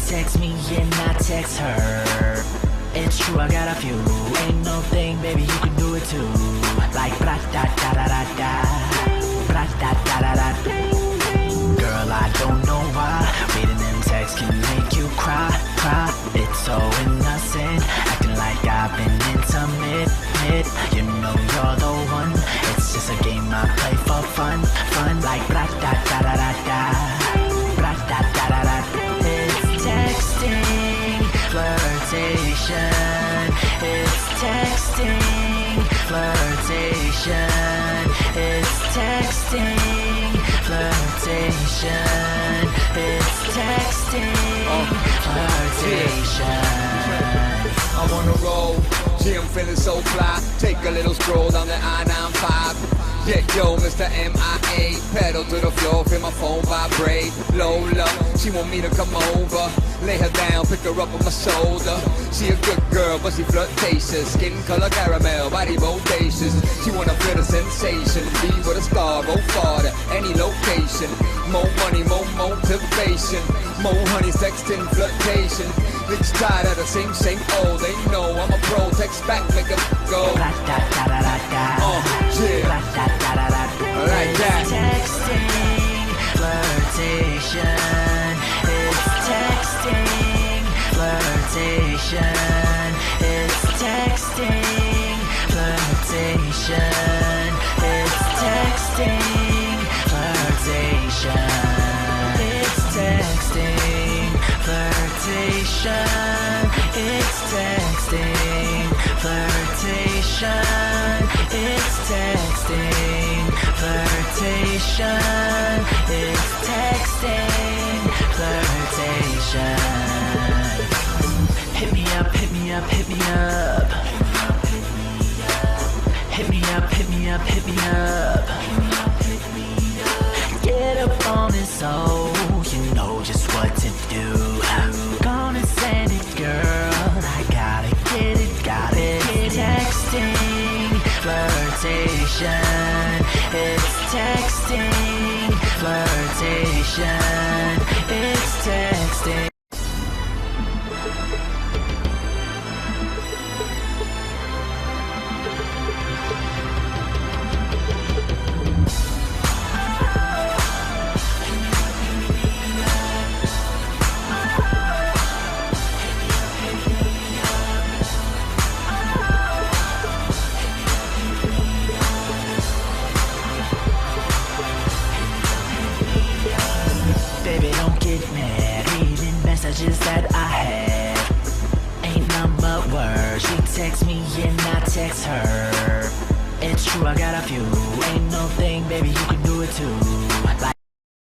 text me and I text her. It's true, I got a few. Ain't no thing, baby, you can do it too. Like bra da da da da da, bra da da da da. Girl, I don't know why reading them texts can make you cry, cry. It's so innocent, acting like I've been intimate. You know you're the one. It's just a game I play for fun, fun. Like bra da da da da da, bra da da da da. It's texting, flirtation. It's texting, flirtation. It's texting, flirtation. It's texting, flirtation. I'm on a roll, yeah, I'm feeling so fly. Take a little stroll down the I-95. Yeah, yo, Mr. MIA. Pedal to the floor, feel my phone vibrate. Lola, she want me to come over. Lay her down, pick her up on my shoulder. She a good girl, but she flirtatious. Skin color caramel, body bodacious. She wanna feel the sensation. Be with a star, go far to any location. More money, more motivation. More honey, sexting, flirtation. Bitch tired of the same old. They know I'm a pro, text back, make them go. Bra da da da da da. Yeah. Bra da da da da. Like that. It's texting, flirtation. It's texting, flirtation. It's texting, flirtation. It's texting, flirtation. It's texting, flirtation. It's texting, flirtation. It's texting, flirtation. It's texting, flirtation. Hit me up, hit me up, hit me up. Hit me up, hit me up, hit me up. Get up on it so you know just what to do. Gonna send it, girl. I gotta get it, got it. It's texting, flirtation. It's texting, flirtation. It's texting. Baby, don't get mad. Reading messages that I had ain't none but words. She text me and I text her. It's true, I got a few. Ain't no thing, baby, you can do it too. Like